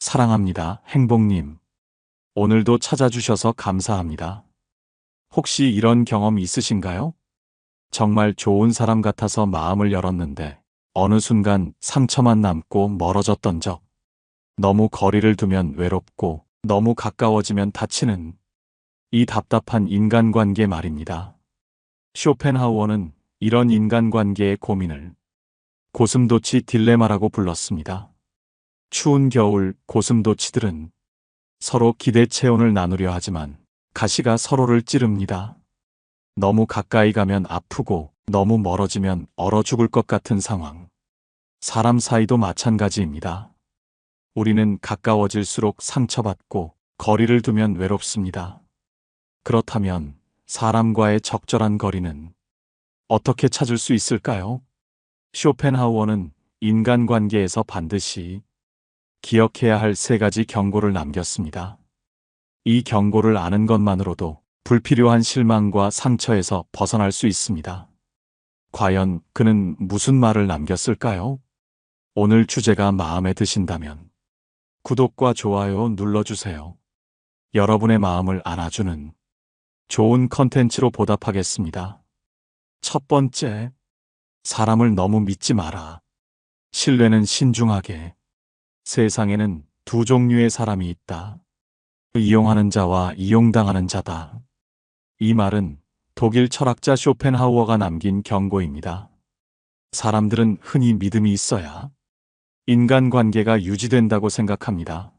사랑합니다, 행복님. 오늘도 찾아주셔서 감사합니다. 혹시 이런 경험 있으신가요? 정말 좋은 사람 같아서 마음을 열었는데 어느 순간 상처만 남고 멀어졌던 적. 너무 거리를 두면 외롭고 너무 가까워지면 다치는 이 답답한 인간관계 말입니다. 쇼펜하우어는 이런 인간관계의 고민을 고슴도치 딜레마라고 불렀습니다. 추운 겨울 고슴도치들은 서로 기대 체온을 나누려 하지만 가시가 서로를 찌릅니다. 너무 가까이 가면 아프고 너무 멀어지면 얼어 죽을 것 같은 상황. 사람 사이도 마찬가지입니다. 우리는 가까워질수록 상처받고 거리를 두면 외롭습니다. 그렇다면 사람과의 적절한 거리는 어떻게 찾을 수 있을까요? 쇼펜하우어는 인간관계에서 반드시 기억해야 할 3가지 경고를 남겼습니다. 이 경고를 아는 것만으로도 불필요한 실망과 상처에서 벗어날 수 있습니다. 과연 그는 무슨 말을 남겼을까요? 오늘 주제가 마음에 드신다면 구독과 좋아요 눌러주세요. 여러분의 마음을 안아주는 좋은 컨텐츠로 보답하겠습니다. 첫 번째, 사람을 너무 믿지 마라. 신뢰는 신중하게. 세상에는 2종류의 사람이 있다. 이용하는 자와 이용당하는 자다. 이 말은 독일 철학자 쇼펜하우어가 남긴 경고입니다. 사람들은 흔히 믿음이 있어야 인간관계가 유지된다고 생각합니다.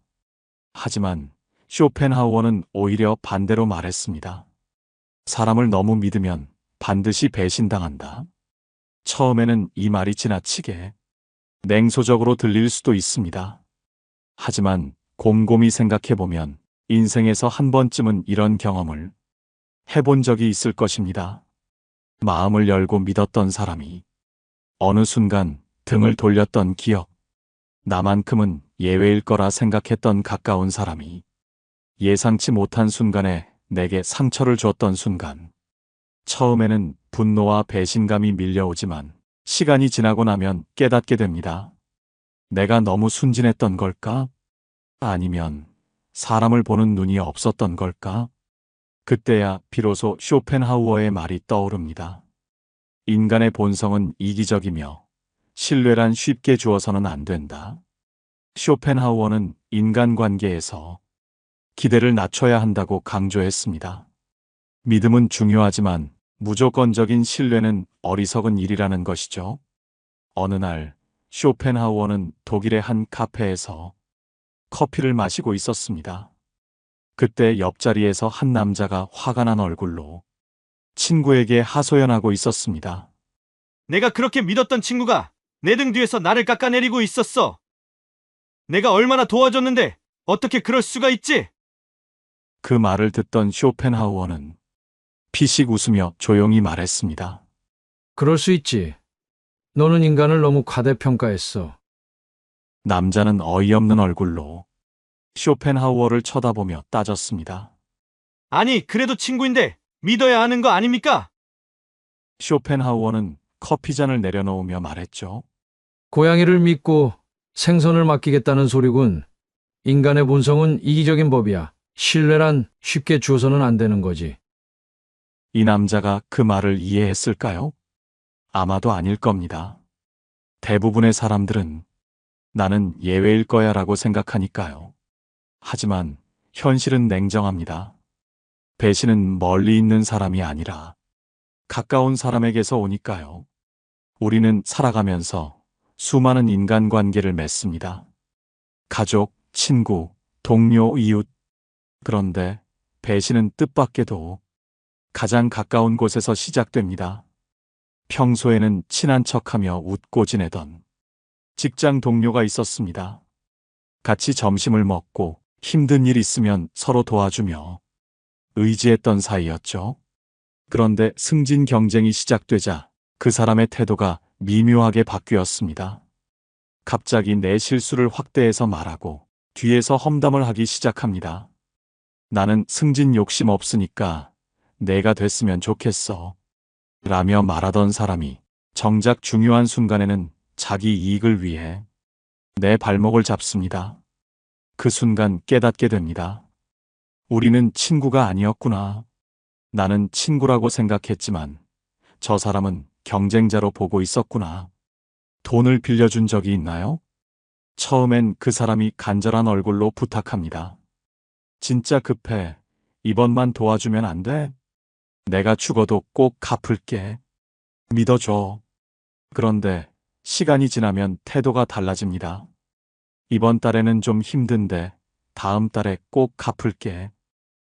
하지만 쇼펜하우어는 오히려 반대로 말했습니다. 사람을 너무 믿으면 반드시 배신당한다. 처음에는 이 말이 지나치게 냉소적으로 들릴 수도 있습니다. 하지만 곰곰이 생각해보면 인생에서 한 번쯤은 이런 경험을 해본 적이 있을 것입니다. 마음을 열고 믿었던 사람이 어느 순간 등을 돌렸던 기억. 나만큼은 예외일 거라 생각했던 가까운 사람이 예상치 못한 순간에 내게 상처를 줬던 순간. 처음에는 분노와 배신감이 밀려오지만 시간이 지나고 나면 깨닫게 됩니다. 내가 너무 순진했던 걸까? 아니면 사람을 보는 눈이 없었던 걸까? 그때야 비로소 쇼펜하우어의 말이 떠오릅니다. 인간의 본성은 이기적이며 신뢰란 쉽게 주어서는 안 된다. 쇼펜하우어는 인간관계에서 기대를 낮춰야 한다고 강조했습니다. 믿음은 중요하지만 무조건적인 신뢰는 어리석은 일이라는 것이죠. 어느 날 쇼펜하우어는 독일의 한 카페에서 커피를 마시고 있었습니다. 그때 옆자리에서 한 남자가 화가 난 얼굴로 친구에게 하소연하고 있었습니다. 내가 그렇게 믿었던 친구가 내 등 뒤에서 나를 깎아내리고 있었어. 내가 얼마나 도와줬는데 어떻게 그럴 수가 있지? 그 말을 듣던 쇼펜하우어는 피식 웃으며 조용히 말했습니다. 그럴 수 있지. 너는 인간을 너무 과대평가했어. 남자는 어이없는 얼굴로 쇼펜하우어를 쳐다보며 따졌습니다. 아니, 그래도 친구인데 믿어야 하는 거 아닙니까? 쇼펜하우어는 커피잔을 내려놓으며 말했죠. 고양이를 믿고 생선을 맡기겠다는 소리군. 인간의 본성은 이기적인 법이야. 신뢰란 쉽게 주어서는 안 되는 거지. 이 남자가 그 말을 이해했을까요? 아마도 아닐 겁니다. 대부분의 사람들은 나는 예외일 거야 라고 생각하니까요. 하지만 현실은 냉정합니다. 배신은 멀리 있는 사람이 아니라 가까운 사람에게서 오니까요. 우리는 살아가면서 수많은 인간관계를 맺습니다. 가족, 친구, 동료, 이웃. 그런데 배신은 뜻밖에도 가장 가까운 곳에서 시작됩니다. 평소에는 친한 척하며 웃고 지내던 직장 동료가 있었습니다. 같이 점심을 먹고 힘든 일 있으면 서로 도와주며 의지했던 사이였죠. 그런데 승진 경쟁이 시작되자 그 사람의 태도가 미묘하게 바뀌었습니다. 갑자기 내 실수를 확대해서 말하고 뒤에서 험담을 하기 시작합니다. 나는 승진 욕심 없으니까 내가 됐으면 좋겠어. 라며 말하던 사람이 정작 중요한 순간에는 자기 이익을 위해 내 발목을 잡습니다. 그 순간 깨닫게 됩니다. 우리는 친구가 아니었구나. 나는 친구라고 생각했지만 저 사람은 경쟁자로 보고 있었구나. 돈을 빌려준 적이 있나요? 처음엔 그 사람이 간절한 얼굴로 부탁합니다. 진짜 급해. 이번만 도와주면 안 돼? 내가 죽어도 꼭 갚을게. 믿어줘. 그런데 시간이 지나면 태도가 달라집니다. 이번 달에는 좀 힘든데 다음 달에 꼭 갚을게.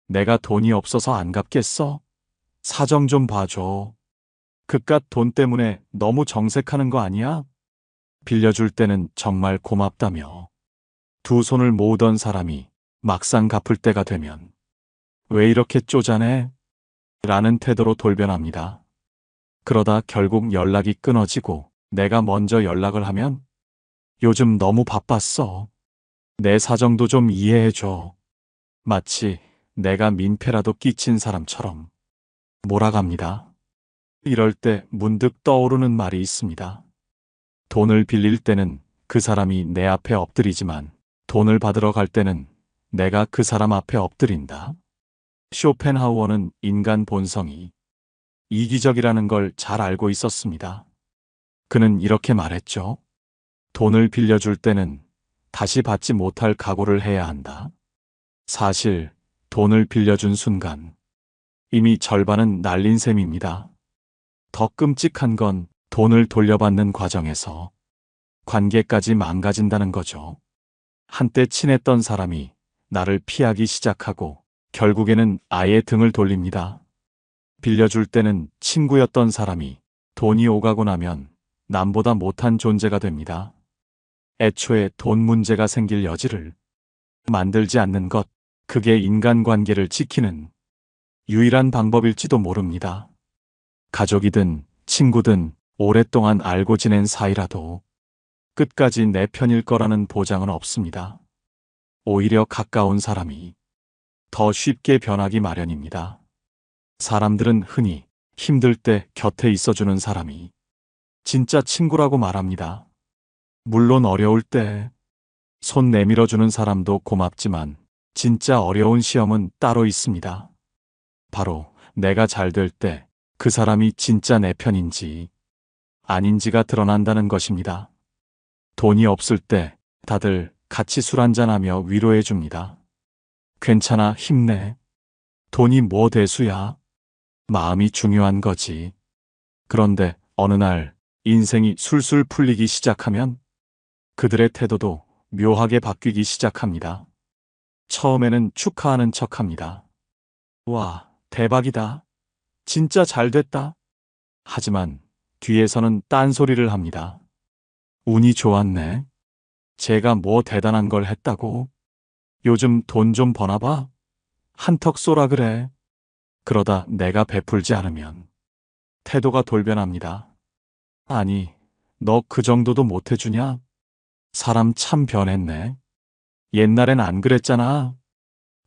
내가 돈이 없어서 안 갚겠어? 사정 좀 봐줘. 그깟 돈 때문에 너무 정색하는 거 아니야? 빌려줄 때는 정말 고맙다며. 두 손을 모으던 사람이 막상 갚을 때가 되면 왜 이렇게 쪼잔해? 라는 태도로 돌변합니다. 그러다 결국 연락이 끊어지고 내가 먼저 연락을 하면 요즘 너무 바빴어. 내 사정도 좀 이해해줘. 마치 내가 민폐라도 끼친 사람처럼 몰아갑니다. 이럴 때 문득 떠오르는 말이 있습니다. 돈을 빌릴 때는 그 사람이 내 앞에 엎드리지만 돈을 받으러 갈 때는 내가 그 사람 앞에 엎드린다. 쇼펜하우어는 인간 본성이 이기적이라는 걸 잘 알고 있었습니다. 그는 이렇게 말했죠. 돈을 빌려줄 때는 다시 받지 못할 각오를 해야 한다. 사실 돈을 빌려준 순간 이미 절반은 날린 셈입니다. 더 끔찍한 건 돈을 돌려받는 과정에서 관계까지 망가진다는 거죠. 한때 친했던 사람이 나를 피하기 시작하고 결국에는 아예 등을 돌립니다. 빌려줄 때는 친구였던 사람이 돈이 오가고 나면 남보다 못한 존재가 됩니다. 애초에 돈 문제가 생길 여지를 만들지 않는 것, 그게 인간관계를 지키는 유일한 방법일지도 모릅니다. 가족이든 친구든 오랫동안 알고 지낸 사이라도 끝까지 내 편일 거라는 보장은 없습니다. 오히려 가까운 사람이 더 쉽게 변하기 마련입니다. 사람들은 흔히 힘들 때 곁에 있어주는 사람이 진짜 친구라고 말합니다. 물론 어려울 때 손 내밀어주는 사람도 고맙지만 진짜 어려운 시험은 따로 있습니다. 바로 내가 잘 될 때 그 사람이 진짜 내 편인지 아닌지가 드러난다는 것입니다. 돈이 없을 때 다들 같이 술 한잔하며 위로해 줍니다. 괜찮아, 힘내. 돈이 뭐 대수야. 마음이 중요한 거지. 그런데 어느 날 인생이 술술 풀리기 시작하면 그들의 태도도 묘하게 바뀌기 시작합니다. 처음에는 축하하는 척합니다. 와, 대박이다. 진짜 잘 됐다. 하지만 뒤에서는 딴소리를 합니다. 운이 좋았네. 제가 뭐 대단한 걸 했다고? 요즘 돈 좀 버나 봐? 한턱 쏘라 그래. 그러다 내가 베풀지 않으면 태도가 돌변합니다. 아니, 너 그 정도도 못 해주냐? 사람 참 변했네. 옛날엔 안 그랬잖아.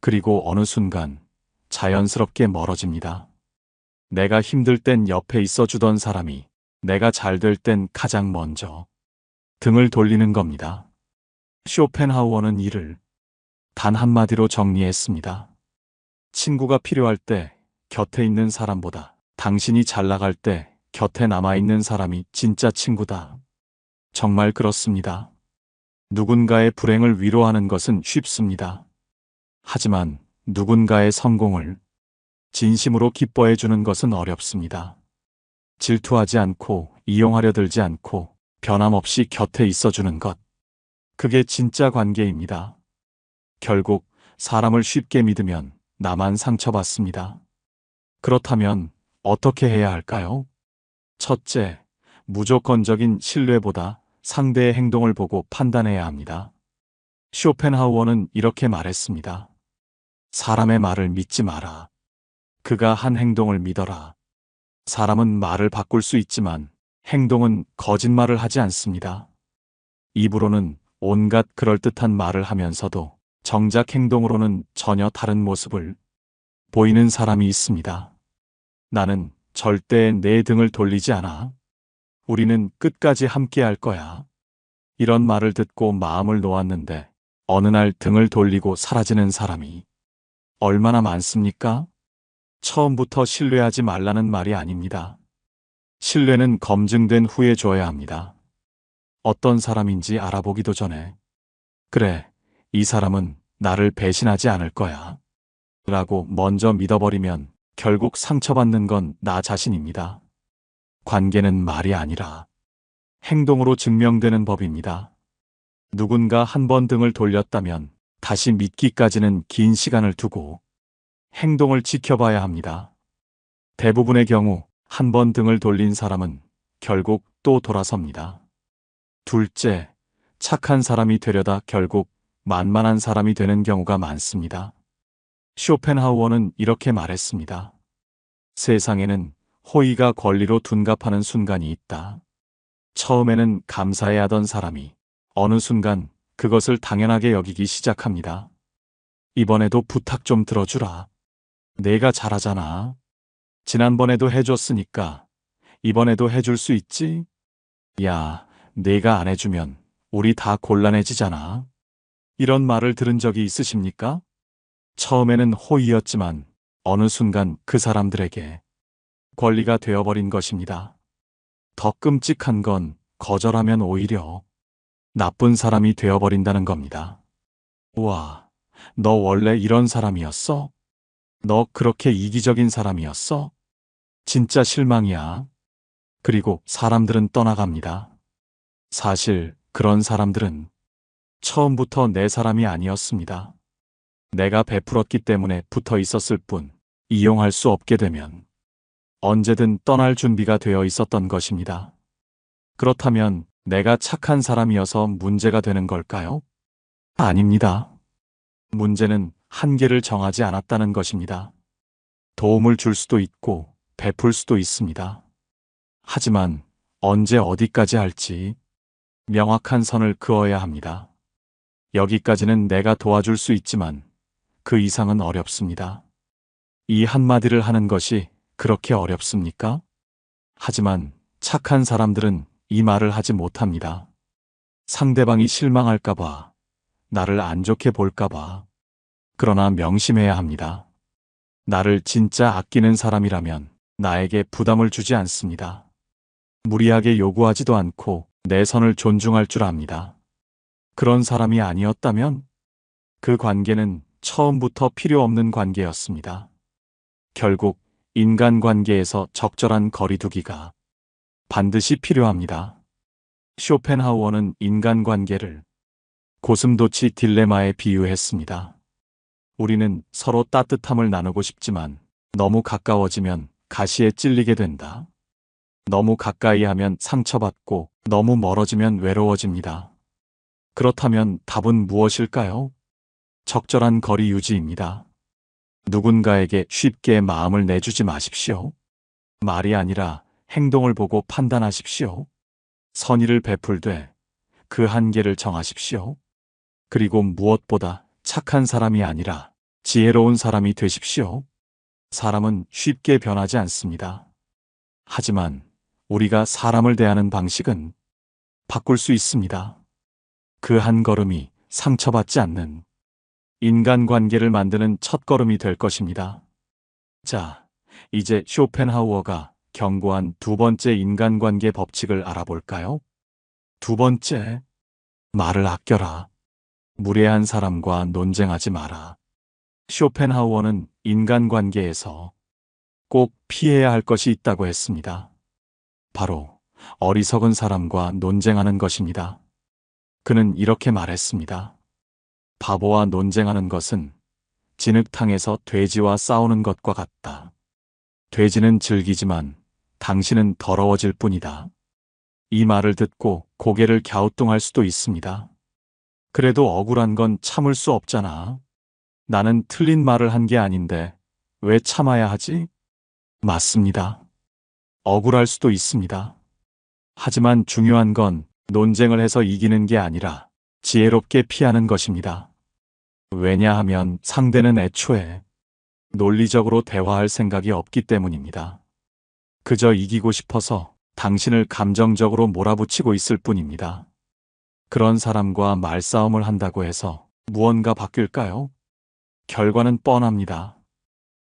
그리고 어느 순간 자연스럽게 멀어집니다. 내가 힘들 땐 옆에 있어주던 사람이 내가 잘 될 땐 가장 먼저 등을 돌리는 겁니다. 쇼펜하우어는 이를 단 한마디로 정리했습니다. 친구가 필요할 때 곁에 있는 사람보다 당신이 잘 나갈 때 곁에 남아있는 사람이 진짜 친구다. 정말 그렇습니다. 누군가의 불행을 위로하는 것은 쉽습니다. 하지만 누군가의 성공을 진심으로 기뻐해 주는 것은 어렵습니다. 질투하지 않고 이용하려 들지 않고 변함없이 곁에 있어주는 것. 그게 진짜 관계입니다. 결국 사람을 쉽게 믿으면 나만 상처받습니다. 그렇다면 어떻게 해야 할까요? 첫째, 무조건적인 신뢰보다 상대의 행동을 보고 판단해야 합니다. 쇼펜하우어는 이렇게 말했습니다. 사람의 말을 믿지 마라. 그가 한 행동을 믿어라. 사람은 말을 바꿀 수 있지만 행동은 거짓말을 하지 않습니다. 입으로는 온갖 그럴듯한 말을 하면서도 정작 행동으로는 전혀 다른 모습을 보이는 사람이 있습니다. 나는 절대 내 등을 돌리지 않아. 우리는 끝까지 함께 할 거야. 이런 말을 듣고 마음을 놓았는데 어느 날 등을 돌리고 사라지는 사람이 얼마나 많습니까? 처음부터 신뢰하지 말라는 말이 아닙니다. 신뢰는 검증된 후에 줘야 합니다. 어떤 사람인지 알아보기도 전에 그래, 이 사람은 나를 배신하지 않을 거야 라고 먼저 믿어버리면 결국 상처받는 건 나 자신입니다. 관계는 말이 아니라 행동으로 증명되는 법입니다. 누군가 한 번 등을 돌렸다면 다시 믿기까지는 긴 시간을 두고 행동을 지켜봐야 합니다. 대부분의 경우 한 번 등을 돌린 사람은 결국 또 돌아섭니다. 둘째, 착한 사람이 되려다 결국 만만한 사람이 되는 경우가 많습니다. 쇼펜하우어는 이렇게 말했습니다. 세상에는 호의가 권리로 둔갑하는 순간이 있다. 처음에는 감사해야 하던 사람이 어느 순간 그것을 당연하게 여기기 시작합니다. 이번에도 부탁 좀 들어주라. 내가 잘하잖아. 지난번에도 해줬으니까 이번에도 해줄 수 있지? 야, 내가 안 해주면 우리 다 곤란해지잖아. 이런 말을 들은 적이 있으십니까? 처음에는 호의였지만 어느 순간 그 사람들에게 권리가 되어버린 것입니다. 더 끔찍한 건 거절하면 오히려 나쁜 사람이 되어버린다는 겁니다. 우와, 너 원래 이런 사람이었어? 너 그렇게 이기적인 사람이었어? 진짜 실망이야. 그리고 사람들은 떠나갑니다. 사실 그런 사람들은 처음부터 내 사람이 아니었습니다. 내가 베풀었기 때문에 붙어 있었을 뿐, 이용할 수 없게 되면 언제든 떠날 준비가 되어 있었던 것입니다. 그렇다면 내가 착한 사람이어서 문제가 되는 걸까요? 아닙니다. 문제는 한계를 정하지 않았다는 것입니다. 도움을 줄 수도 있고 베풀 수도 있습니다. 하지만 언제 어디까지 할지 명확한 선을 그어야 합니다. 여기까지는 내가 도와줄 수 있지만 그 이상은 어렵습니다. 이 한마디를 하는 것이 그렇게 어렵습니까? 하지만 착한 사람들은 이 말을 하지 못합니다. 상대방이 실망할까봐, 나를 안 좋게 볼까봐. 그러나 명심해야 합니다. 나를 진짜 아끼는 사람이라면 나에게 부담을 주지 않습니다. 무리하게 요구하지도 않고 내 선을 존중할 줄 압니다. 그런 사람이 아니었다면 그 관계는 처음부터 필요 없는 관계였습니다. 결국 인간관계에서 적절한 거리두기가 반드시 필요합니다. 쇼펜하우어는 인간관계를 고슴도치 딜레마에 비유했습니다. 우리는 서로 따뜻함을 나누고 싶지만 너무 가까워지면 가시에 찔리게 된다. 너무 가까이 하면 상처받고 너무 멀어지면 외로워집니다. 그렇다면 답은 무엇일까요? 적절한 거리 유지입니다. 누군가에게 쉽게 마음을 내주지 마십시오. 말이 아니라 행동을 보고 판단하십시오. 선의를 베풀되 그 한계를 정하십시오. 그리고 무엇보다 착한 사람이 아니라 지혜로운 사람이 되십시오. 사람은 쉽게 변하지 않습니다. 하지만 우리가 사람을 대하는 방식은 바꿀 수 있습니다. 그 한 걸음이 상처받지 않는 인간관계를 만드는 첫걸음이 될 것입니다. 자, 이제 쇼펜하우어가 경고한 두 번째 인간관계 법칙을 알아볼까요? 두 번째, 말을 아껴라. 무례한 사람과 논쟁하지 마라. 쇼펜하우어는 인간관계에서 꼭 피해야 할 것이 있다고 했습니다. 바로 어리석은 사람과 논쟁하는 것입니다. 그는 이렇게 말했습니다. 바보와 논쟁하는 것은 진흙탕에서 돼지와 싸우는 것과 같다. 돼지는 즐기지만 당신은 더러워질 뿐이다. 이 말을 듣고 고개를 갸우뚱할 수도 있습니다. 그래도 억울한 건 참을 수 없잖아. 나는 틀린 말을 한 게 아닌데 왜 참아야 하지? 맞습니다. 억울할 수도 있습니다. 하지만 중요한 건 논쟁을 해서 이기는 게 아니라 지혜롭게 피하는 것입니다. 왜냐하면 상대는 애초에 논리적으로 대화할 생각이 없기 때문입니다. 그저 이기고 싶어서 당신을 감정적으로 몰아붙이고 있을 뿐입니다. 그런 사람과 말싸움을 한다고 해서 무언가 바뀔까요? 결과는 뻔합니다.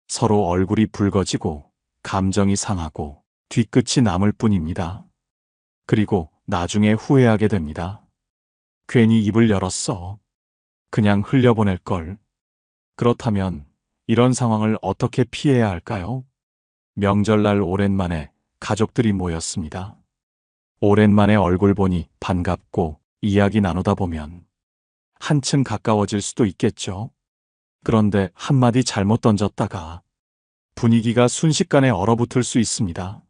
서로 얼굴이 붉어지고 감정이 상하고 뒤끝이 남을 뿐입니다. 그리고 나중에 후회하게 됩니다. 괜히 입을 열었어. 그냥 흘려보낼 걸. 그렇다면 이런 상황을 어떻게 피해야 할까요? 명절날 오랜만에 가족들이 모였습니다. 오랜만에 얼굴 보니 반갑고 이야기 나누다 보면 한층 가까워질 수도 있겠죠. 그런데 한마디 잘못 던졌다가 분위기가 순식간에 얼어붙을 수 있습니다.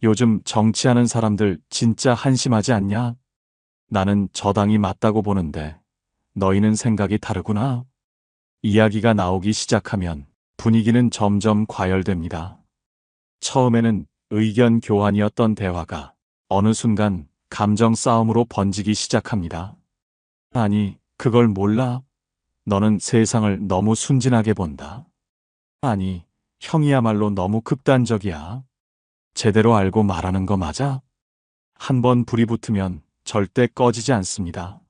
요즘 정치하는 사람들 진짜 한심하지 않냐? 나는 저 당이 맞다고 보는데 너희는 생각이 다르구나. 이야기가 나오기 시작하면 분위기는 점점 과열됩니다. 처음에는 의견 교환이었던 대화가 어느 순간 감정 싸움으로 번지기 시작합니다. 아니, 그걸 몰라? 너는 세상을 너무 순진하게 본다. 아니, 형이야말로 너무 극단적이야. 제대로 알고 말하는 거 맞아? 한번 불이 붙으면 절대 꺼지지 않습니다.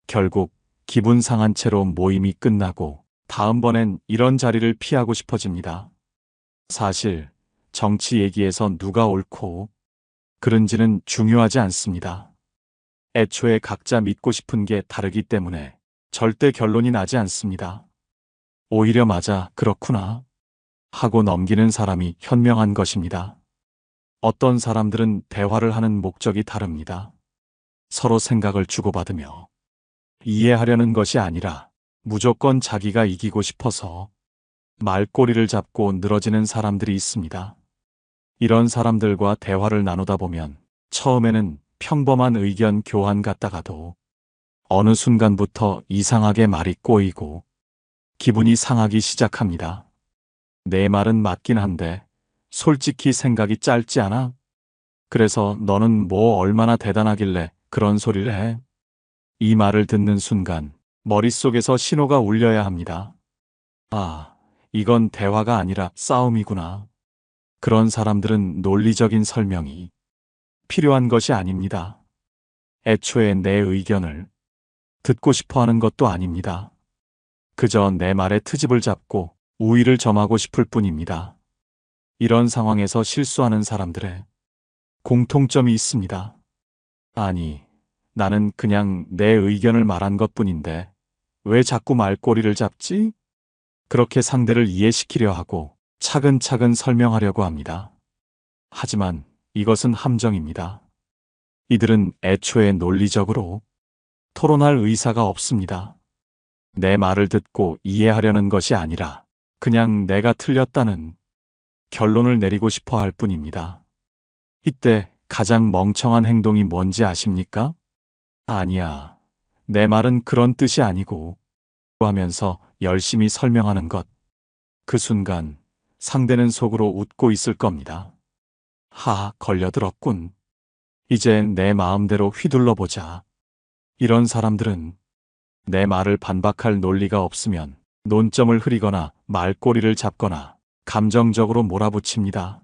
결국 기분 상한 채로 모임이 끝나고 다음번엔 이런 자리를 피하고 싶어집니다. 사실 정치 얘기에서 누가 옳고 그른지는 중요하지 않습니다. 애초에 각자 믿고 싶은 게 다르기 때문에 절대 결론이 나지 않습니다. 오히려 맞아, 그렇구나 하고 넘기는 사람이 현명한 것입니다. 어떤 사람들은 대화를 하는 목적이 다릅니다. 서로 생각을 주고받으며 이해하려는 것이 아니라 무조건 자기가 이기고 싶어서 말꼬리를 잡고 늘어지는 사람들이 있습니다. 이런 사람들과 대화를 나누다 보면 처음에는 평범한 의견 교환 같다가도 어느 순간부터 이상하게 말이 꼬이고 기분이 상하기 시작합니다. 내 말은 맞긴 한데 솔직히 생각이 짧지 않아? 그래서 너는 뭐 얼마나 대단하길래 그런 소리를 해? 이 말을 듣는 순간 머릿속에서 신호가 울려야 합니다. 아, 이건 대화가 아니라 싸움이구나. 그런 사람들은 논리적인 설명이 필요한 것이 아닙니다. 애초에 내 의견을 듣고 싶어 하는 것도 아닙니다. 그저 내 말에 트집을 잡고 우위를 점하고 싶을 뿐입니다. 이런 상황에서 실수하는 사람들의 공통점이 있습니다. 아니, 나는 그냥 내 의견을 말한 것뿐인데 왜 자꾸 말꼬리를 잡지? 그렇게 상대를 이해시키려 하고 차근차근 설명하려고 합니다. 하지만 이것은 함정입니다. 이들은 애초에 논리적으로 토론할 의사가 없습니다. 내 말을 듣고 이해하려는 것이 아니라 그냥 내가 틀렸다는 결론을 내리고 싶어 할 뿐입니다. 이때 가장 멍청한 행동이 뭔지 아십니까? 아니야. 내 말은 그런 뜻이 아니고 하면서 열심히 설명하는 것. 그 순간 상대는 속으로 웃고 있을 겁니다. 하, 걸려들었군. 이제 내 마음대로 휘둘러 보자. 이런 사람들은 내 말을 반박할 논리가 없으면 논점을 흐리거나 말꼬리를 잡거나 감정적으로 몰아붙입니다.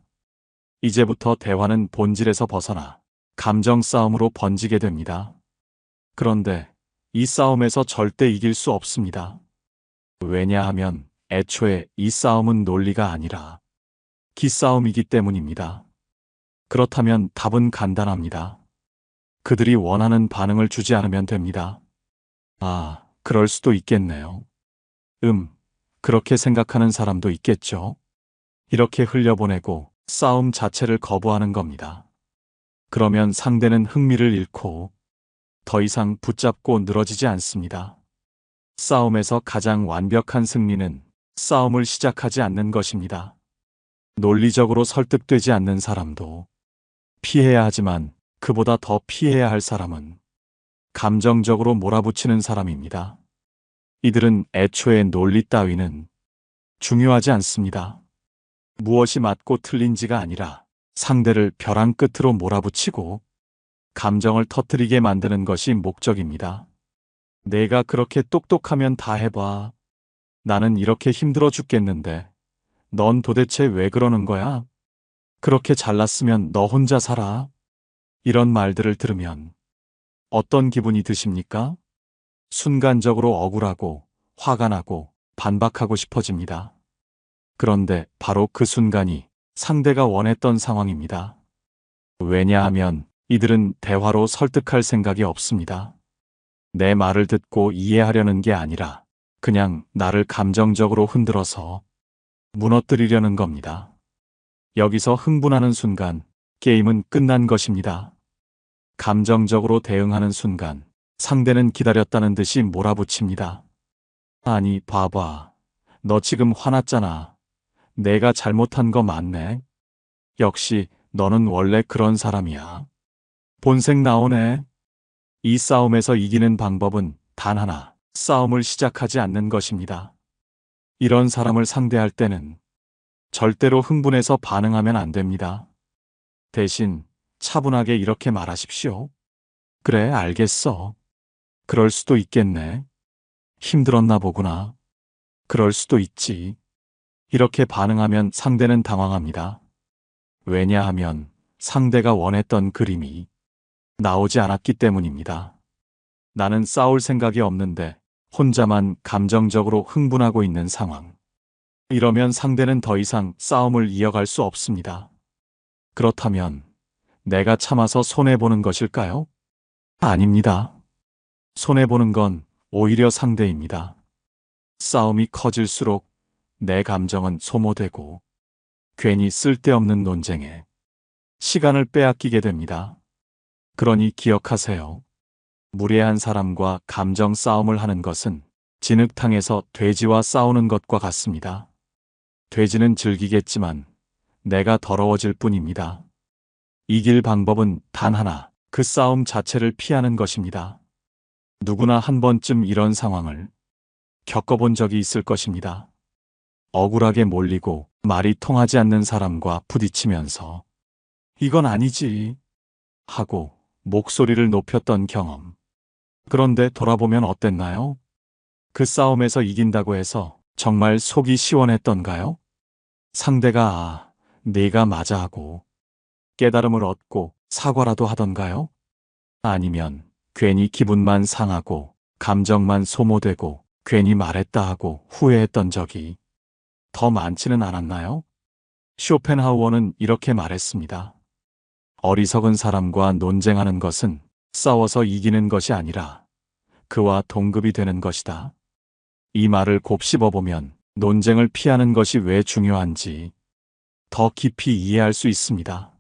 이제부터 대화는 본질에서 벗어나 감정 싸움으로 번지게 됩니다. 그런데 이 싸움에서 절대 이길 수 없습니다. 왜냐하면 애초에 이 싸움은 논리가 아니라 기싸움이기 때문입니다. 그렇다면 답은 간단합니다. 그들이 원하는 반응을 주지 않으면 됩니다. 아, 그럴 수도 있겠네요. 그렇게 생각하는 사람도 있겠죠. 이렇게 흘려보내고 싸움 자체를 거부하는 겁니다. 그러면 상대는 흥미를 잃고 더 이상 붙잡고 늘어지지 않습니다. 싸움에서 가장 완벽한 승리는 싸움을 시작하지 않는 것입니다. 논리적으로 설득되지 않는 사람도 피해야 하지만 그보다 더 피해야 할 사람은 감정적으로 몰아붙이는 사람입니다. 이들은 애초에 논리 따위는 중요하지 않습니다. 무엇이 맞고 틀린지가 아니라 상대를 벼랑 끝으로 몰아붙이고 감정을 터뜨리게 만드는 것이 목적입니다. 내가 그렇게 똑똑하면 다 해봐. 나는 이렇게 힘들어 죽겠는데 넌 도대체 왜 그러는 거야? 그렇게 잘났으면 너 혼자 살아. 이런 말들을 들으면 어떤 기분이 드십니까? 순간적으로 억울하고 화가 나고 반박하고 싶어집니다. 그런데 바로 그 순간이 상대가 원했던 상황입니다. 왜냐하면 이들은 대화로 설득할 생각이 없습니다. 내 말을 듣고 이해하려는 게 아니라 그냥 나를 감정적으로 흔들어서 무너뜨리려는 겁니다. 여기서 흥분하는 순간 게임은 끝난 것입니다. 감정적으로 대응하는 순간 상대는 기다렸다는 듯이 몰아붙입니다. 아니, 봐봐. 너 지금 화났잖아. 내가 잘못한 거 맞네. 역시 너는 원래 그런 사람이야. 본색 나오네. 이 싸움에서 이기는 방법은 단 하나, 싸움을 시작하지 않는 것입니다. 이런 사람을 상대할 때는 절대로 흥분해서 반응하면 안 됩니다. 대신 차분하게 이렇게 말하십시오. 그래, 알겠어. 그럴 수도 있겠네. 힘들었나 보구나. 그럴 수도 있지. 이렇게 반응하면 상대는 당황합니다. 왜냐하면 상대가 원했던 그림이 나오지 않았기 때문입니다. 나는 싸울 생각이 없는데 혼자만 감정적으로 흥분하고 있는 상황. 이러면 상대는 더 이상 싸움을 이어갈 수 없습니다. 그렇다면 내가 참아서 손해보는 것일까요? 아닙니다. 손해보는 건 오히려 상대입니다. 싸움이 커질수록 내 감정은 소모되고 괜히 쓸데없는 논쟁에 시간을 빼앗기게 됩니다. 그러니 기억하세요. 무례한 사람과 감정 싸움을 하는 것은 진흙탕에서 돼지와 싸우는 것과 같습니다. 돼지는 즐기겠지만 내가 더러워질 뿐입니다. 이길 방법은 단 하나, 그 싸움 자체를 피하는 것입니다. 누구나 한 번쯤 이런 상황을 겪어본 적이 있을 것입니다. 억울하게 몰리고 말이 통하지 않는 사람과 부딪히면서 이건 아니지 하고 목소리를 높였던 경험. 그런데 돌아보면 어땠나요? 그 싸움에서 이긴다고 해서 정말 속이 시원했던가요? 상대가 네가 맞아 하고 깨달음을 얻고 사과라도 하던가요? 아니면 괜히 기분만 상하고 감정만 소모되고 괜히 말했다 하고 후회했던 적이 더 많지는 않았나요? 쇼펜하우어는 이렇게 말했습니다. 어리석은 사람과 논쟁하는 것은 싸워서 이기는 것이 아니라 그와 동급이 되는 것이다. 이 말을 곱씹어보면 논쟁을 피하는 것이 왜 중요한지 더 깊이 이해할 수 있습니다.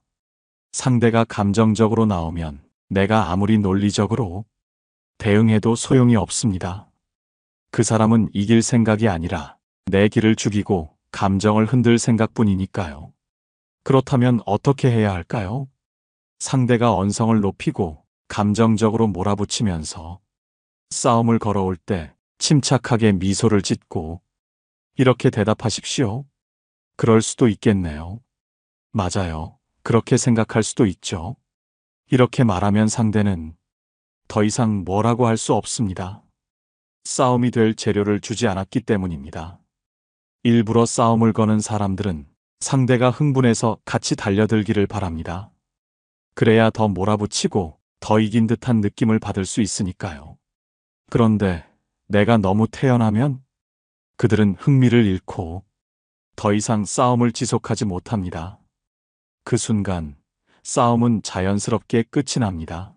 상대가 감정적으로 나오면 내가 아무리 논리적으로 대응해도 소용이 없습니다. 그 사람은 이길 생각이 아니라 내 길을 죽이고 감정을 흔들 생각뿐이니까요. 그렇다면 어떻게 해야 할까요? 상대가 언성을 높이고 감정적으로 몰아붙이면서 싸움을 걸어올 때 침착하게 미소를 짓고 이렇게 대답하십시오. 그럴 수도 있겠네요. 맞아요. 그렇게 생각할 수도 있죠. 이렇게 말하면 상대는 더 이상 뭐라고 할 수 없습니다. 싸움이 될 재료를 주지 않았기 때문입니다. 일부러 싸움을 거는 사람들은 상대가 흥분해서 같이 달려들기를 바랍니다. 그래야 더 몰아붙이고 더 이긴 듯한 느낌을 받을 수 있으니까요. 그런데 내가 너무 태연하면 그들은 흥미를 잃고 더 이상 싸움을 지속하지 못합니다. 그 순간 싸움은 자연스럽게 끝이 납니다.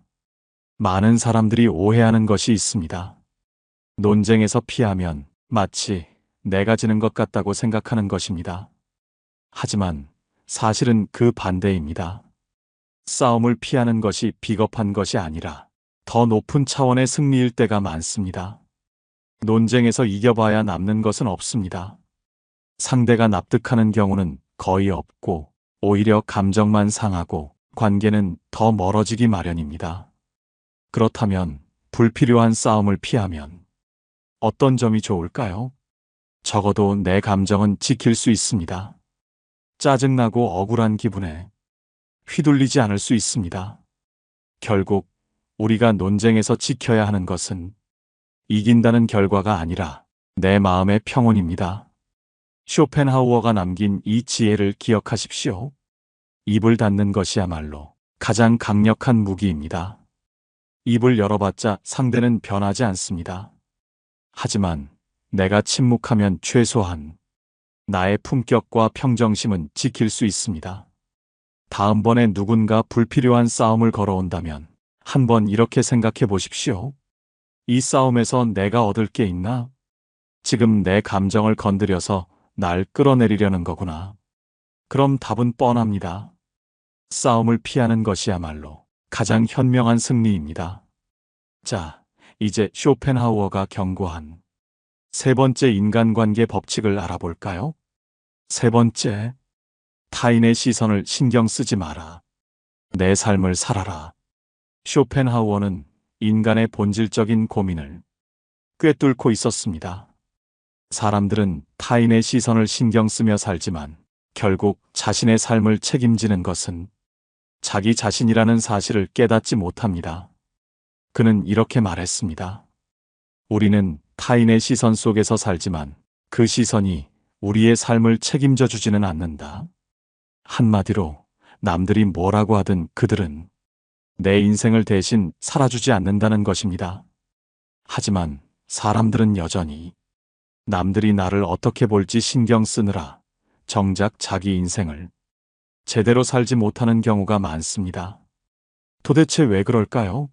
많은 사람들이 오해하는 것이 있습니다. 논쟁에서 피하면 마치 내가 지는 것 같다고 생각하는 것입니다. 하지만 사실은 그 반대입니다. 싸움을 피하는 것이 비겁한 것이 아니라 더 높은 차원의 승리일 때가 많습니다. 논쟁에서 이겨봐야 남는 것은 없습니다. 상대가 납득하는 경우는 거의 없고 오히려 감정만 상하고 관계는 더 멀어지기 마련입니다. 그렇다면 불필요한 싸움을 피하면 어떤 점이 좋을까요? 적어도 내 감정은 지킬 수 있습니다. 짜증나고 억울한 기분에 휘둘리지 않을 수 있습니다. 결국 우리가 논쟁에서 지켜야 하는 것은 이긴다는 결과가 아니라 내 마음의 평온입니다. 쇼펜하우어가 남긴 이 지혜를 기억하십시오. 입을 닫는 것이야말로 가장 강력한 무기입니다. 입을 열어봤자 상대는 변하지 않습니다. 하지만 내가 침묵하면 최소한 나의 품격과 평정심은 지킬 수 있습니다. 다음번에 누군가 불필요한 싸움을 걸어온다면 한번 이렇게 생각해 보십시오. 이 싸움에서 내가 얻을 게 있나? 지금 내 감정을 건드려서 날 끌어내리려는 거구나. 그럼 답은 뻔합니다. 싸움을 피하는 것이야말로 가장 현명한 승리입니다. 자, 이제 쇼펜하우어가 경고한 세 번째 인간관계 법칙을 알아볼까요? 세 번째, 타인의 시선을 신경 쓰지 마라. 내 삶을 살아라. 쇼펜하우어는 인간의 본질적인 고민을 꿰뚫고 있었습니다. 사람들은 타인의 시선을 신경 쓰며 살지만 결국 자신의 삶을 책임지는 것은 자기 자신이라는 사실을 깨닫지 못합니다. 그는 이렇게 말했습니다. 우리는 타인의 시선 속에서 살지만 그 시선이 우리의 삶을 책임져 주지는 않는다. 한마디로 남들이 뭐라고 하든 그들은 내 인생을 대신 살아주지 않는다는 것입니다. 하지만 사람들은 여전히 남들이 나를 어떻게 볼지 신경 쓰느라 정작 자기 인생을 제대로 살지 못하는 경우가 많습니다. 도대체 왜 그럴까요?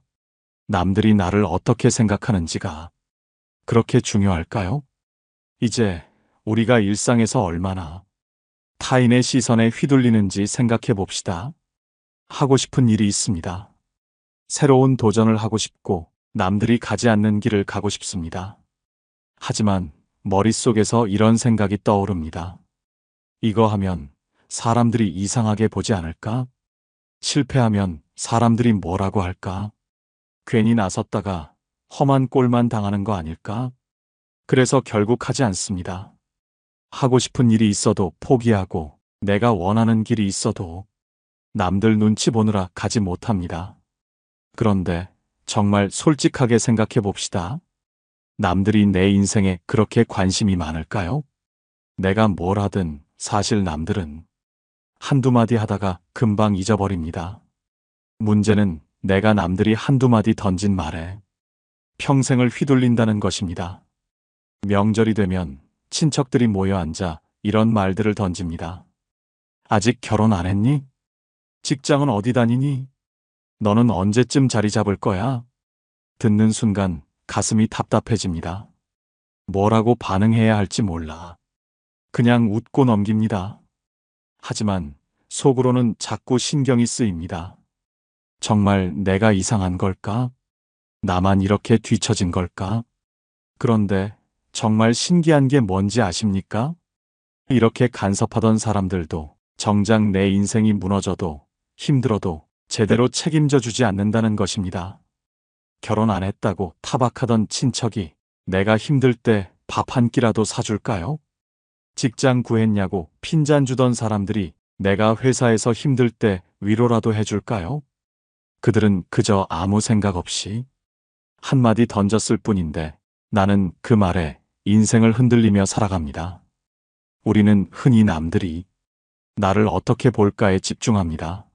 남들이 나를 어떻게 생각하는지가 그렇게 중요할까요? 이제 우리가 일상에서 얼마나 타인의 시선에 휘둘리는지 생각해 봅시다. 하고 싶은 일이 있습니다. 새로운 도전을 하고 싶고 남들이 가지 않는 길을 가고 싶습니다. 하지만 머릿속에서 이런 생각이 떠오릅니다. 이거 하면 사람들이 이상하게 보지 않을까? 실패하면 사람들이 뭐라고 할까? 괜히 나섰다가 험한 꼴만 당하는 거 아닐까? 그래서 결국 하지 않습니다. 하고 싶은 일이 있어도 포기하고 내가 원하는 길이 있어도 남들 눈치 보느라 가지 못합니다. 그런데 정말 솔직하게 생각해 봅시다. 남들이 내 인생에 그렇게 관심이 많을까요? 내가 뭘 하든 사실 남들은 한두 마디 하다가 금방 잊어버립니다. 문제는 내가 남들이 한두 마디 던진 말에 평생을 휘둘린다는 것입니다. 명절이 되면 친척들이 모여 앉아 이런 말들을 던집니다. 아직 결혼 안 했니? 직장은 어디 다니니? 너는 언제쯤 자리 잡을 거야? 듣는 순간 가슴이 답답해집니다. 뭐라고 반응해야 할지 몰라. 그냥 웃고 넘깁니다. 하지만 속으로는 자꾸 신경이 쓰입니다. 정말 내가 이상한 걸까? 나만 이렇게 뒤처진 걸까? 그런데 정말 신기한 게 뭔지 아십니까? 이렇게 간섭하던 사람들도 정작 내 인생이 무너져도 힘들어도 제대로 책임져 주지 않는다는 것입니다. 결혼 안 했다고 타박하던 친척이 내가 힘들 때 밥 한 끼라도 사줄까요? 직장 구했냐고 핀잔 주던 사람들이 내가 회사에서 힘들 때 위로라도 해줄까요? 그들은 그저 아무 생각 없이 한마디 던졌을 뿐인데 나는 그 말에 인생을 흔들리며 살아갑니다. 우리는 흔히 남들이 나를 어떻게 볼까에 집중합니다.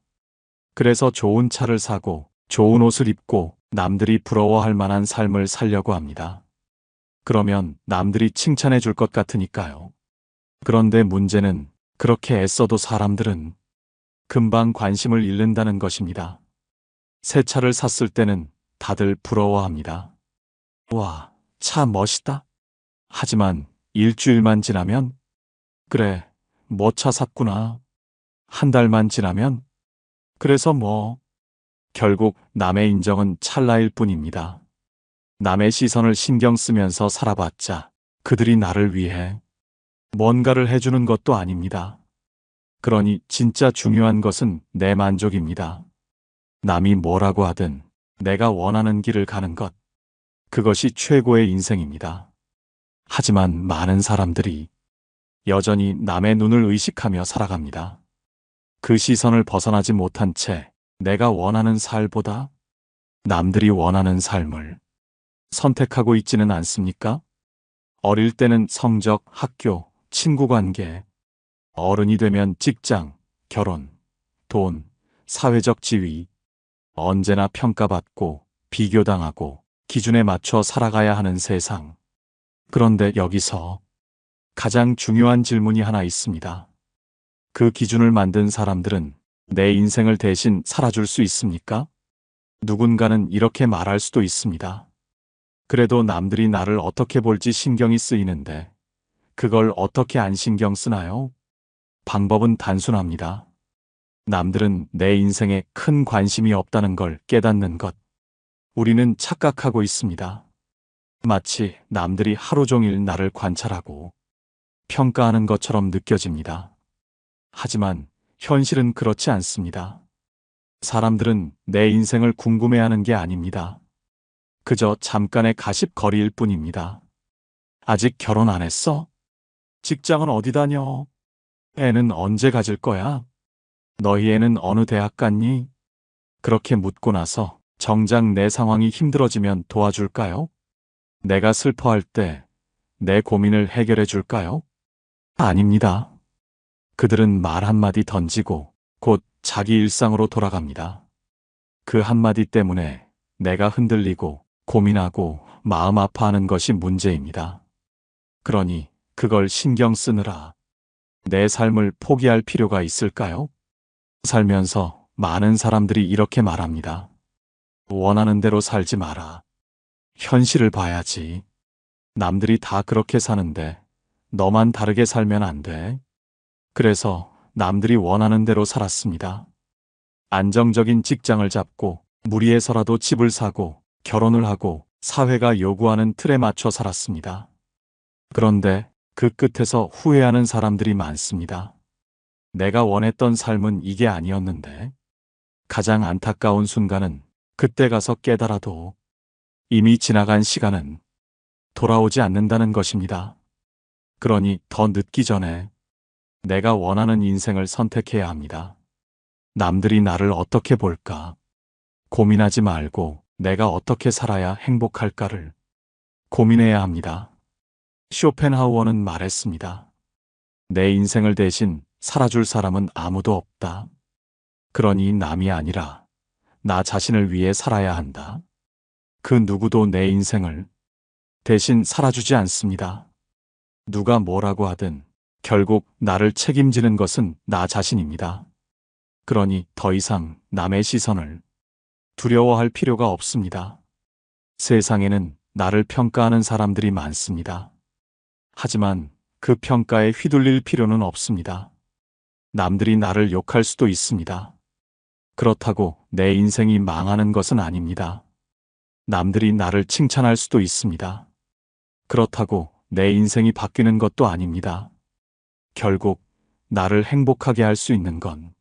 그래서 좋은 차를 사고 좋은 옷을 입고 남들이 부러워할 만한 삶을 살려고 합니다. 그러면 남들이 칭찬해 줄 것 같으니까요. 그런데 문제는 그렇게 애써도 사람들은 금방 관심을 잃는다는 것입니다. 새 차를 샀을 때는 다들 부러워합니다. 와, 차 멋있다. 하지만 일주일만 지나면 그래, 뭐 차 샀구나. 한 달만 지나면 그래서 뭐. 결국 남의 인정은 찰나일 뿐입니다. 남의 시선을 신경 쓰면서 살아봤자 그들이 나를 위해 뭔가를 해주는 것도 아닙니다. 그러니 진짜 중요한 것은 내 만족입니다. 남이 뭐라고 하든 내가 원하는 길을 가는 것. 그것이 최고의 인생입니다. 하지만 많은 사람들이 여전히 남의 눈을 의식하며 살아갑니다. 그 시선을 벗어나지 못한 채 내가 원하는 삶보다 남들이 원하는 삶을 선택하고 있지는 않습니까? 어릴 때는 성적, 학교, 친구 관계, 어른이 되면 직장, 결혼, 돈, 사회적 지위, 언제나 평가받고 비교당하고 기준에 맞춰 살아가야 하는 세상. 그런데 여기서 가장 중요한 질문이 하나 있습니다. 그 기준을 만든 사람들은 내 인생을 대신 살아줄 수 있습니까? 누군가는 이렇게 말할 수도 있습니다. 그래도 남들이 나를 어떻게 볼지 신경이 쓰이는데 그걸 어떻게 안 신경 쓰나요? 방법은 단순합니다. 남들은 내 인생에 큰 관심이 없다는 걸 깨닫는 것. 우리는 착각하고 있습니다. 마치 남들이 하루 종일 나를 관찰하고 평가하는 것처럼 느껴집니다. 하지만 현실은 그렇지 않습니다. 사람들은 내 인생을 궁금해하는 게 아닙니다. 그저 잠깐의 가십거리일 뿐입니다. 아직 결혼 안 했어? 직장은 어디 다녀? 애는 언제 가질 거야? 너희 애는 어느 대학 갔니? 그렇게 묻고 나서 정작 내 상황이 힘들어지면 도와줄까요? 내가 슬퍼할 때 내 고민을 해결해 줄까요? 아닙니다. 그들은 말 한마디 던지고 곧 자기 일상으로 돌아갑니다. 그 한마디 때문에 내가 흔들리고 고민하고 마음 아파하는 것이 문제입니다. 그러니 그걸 신경 쓰느라 내 삶을 포기할 필요가 있을까요? 살면서 많은 사람들이 이렇게 말합니다. 원하는 대로 살지 마라. 현실을 봐야지. 남들이 다 그렇게 사는데 너만 다르게 살면 안 돼. 그래서 남들이 원하는 대로 살았습니다. 안정적인 직장을 잡고 무리해서라도 집을 사고 결혼을 하고 사회가 요구하는 틀에 맞춰 살았습니다. 그런데 그 끝에서 후회하는 사람들이 많습니다. 내가 원했던 삶은 이게 아니었는데. 가장 안타까운 순간은 그때 가서 깨달아도 이미 지나간 시간은 돌아오지 않는다는 것입니다. 그러니 더 늦기 전에 내가 원하는 인생을 선택해야 합니다. 남들이 나를 어떻게 볼까? 고민하지 말고 내가 어떻게 살아야 행복할까를 고민해야 합니다. 쇼펜하우어는 말했습니다. 내 인생을 대신 살아줄 사람은 아무도 없다. 그러니 남이 아니라 나 자신을 위해 살아야 한다. 그 누구도 내 인생을 대신 살아주지 않습니다. 누가 뭐라고 하든 결국 나를 책임지는 것은 나 자신입니다. 그러니 더 이상 남의 시선을 두려워할 필요가 없습니다. 세상에는 나를 평가하는 사람들이 많습니다. 하지만 그 평가에 휘둘릴 필요는 없습니다. 남들이 나를 욕할 수도 있습니다. 그렇다고 내 인생이 망하는 것은 아닙니다. 남들이 나를 칭찬할 수도 있습니다. 그렇다고 내 인생이 바뀌는 것도 아닙니다. 결국 나를 행복하게 할 수 있는 건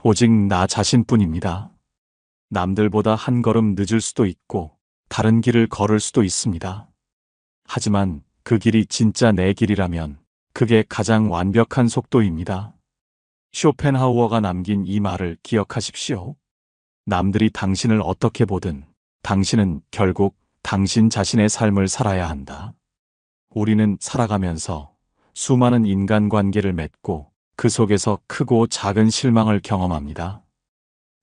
오직 나 자신뿐입니다. 남들보다 한 걸음 늦을 수도 있고 다른 길을 걸을 수도 있습니다. 하지만 그 길이 진짜 내 길이라면 그게 가장 완벽한 속도입니다. 쇼펜하우어가 남긴 이 말을 기억하십시오. 남들이 당신을 어떻게 보든 당신은 결국 당신 자신의 삶을 살아야 한다. 우리는 살아가면서 수많은 인간관계를 맺고 그 속에서 크고 작은 실망을 경험합니다.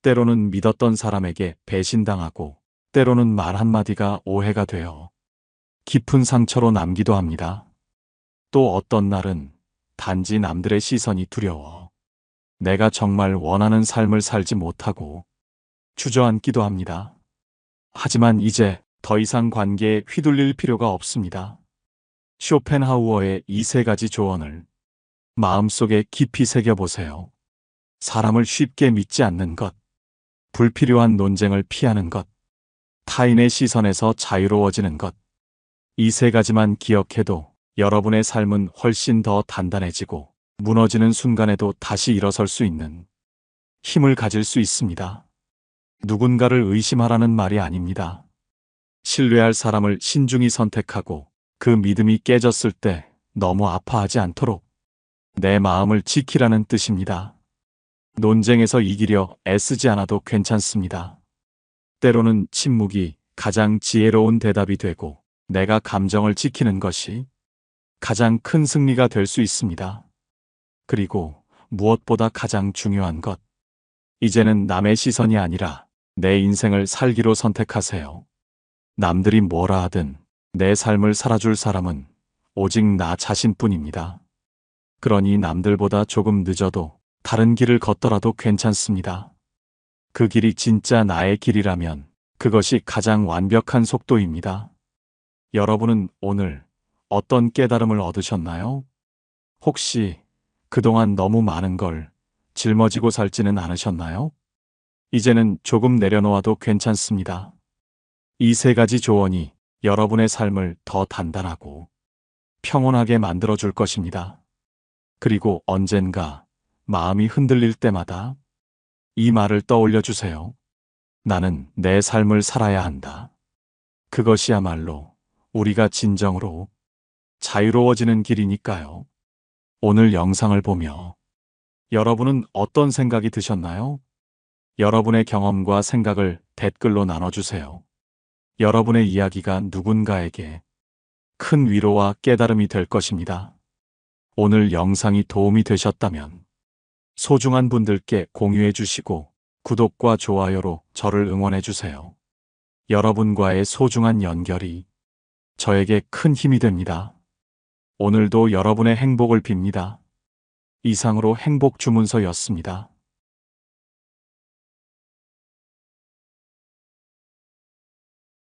때로는 믿었던 사람에게 배신당하고 때로는 말 한마디가 오해가 되어 깊은 상처로 남기도 합니다. 또 어떤 날은 단지 남들의 시선이 두려워 내가 정말 원하는 삶을 살지 못하고 주저앉기도 합니다. 하지만 이제 더 이상 관계에 휘둘릴 필요가 없습니다. 쇼펜하우어의 이 세 가지 조언을 마음속에 깊이 새겨보세요. 사람을 쉽게 믿지 않는 것, 불필요한 논쟁을 피하는 것, 타인의 시선에서 자유로워지는 것. 이 세 가지만 기억해도 여러분의 삶은 훨씬 더 단단해지고 무너지는 순간에도 다시 일어설 수 있는 힘을 가질 수 있습니다. 누군가를 의심하라는 말이 아닙니다. 신뢰할 사람을 신중히 선택하고 그 믿음이 깨졌을 때 너무 아파하지 않도록 내 마음을 지키라는 뜻입니다. 논쟁에서 이기려 애쓰지 않아도 괜찮습니다. 때로는 침묵이 가장 지혜로운 대답이 되고 내가 감정을 지키는 것이 가장 큰 승리가 될 수 있습니다. 그리고 무엇보다 가장 중요한 것, 이제는 남의 시선이 아니라 내 인생을 살기로 선택하세요. 남들이 뭐라 하든 내 삶을 살아줄 사람은 오직 나 자신뿐입니다. 그러니 남들보다 조금 늦어도 다른 길을 걷더라도 괜찮습니다. 그 길이 진짜 나의 길이라면 그것이 가장 완벽한 속도입니다. 여러분은 오늘 어떤 깨달음을 얻으셨나요? 혹시 그동안 너무 많은 걸 짊어지고 살지는 않으셨나요? 이제는 조금 내려놓아도 괜찮습니다. 이 세 가지 조언이 여러분의 삶을 더 단단하고 평온하게 만들어줄 것입니다. 그리고 언젠가 마음이 흔들릴 때마다 이 말을 떠올려 주세요. 나는 내 삶을 살아야 한다. 그것이야말로 우리가 진정으로 자유로워지는 길이니까요. 오늘 영상을 보며 여러분은 어떤 생각이 드셨나요? 여러분의 경험과 생각을 댓글로 나눠주세요. 여러분의 이야기가 누군가에게 큰 위로와 깨달음이 될 것입니다. 오늘 영상이 도움이 되셨다면 소중한 분들께 공유해 주시고 구독과 좋아요로 저를 응원해 주세요. 여러분과의 소중한 연결이 저에게 큰 힘이 됩니다. 오늘도 여러분의 행복을 빕니다. 이상으로 행복 주문서였습니다.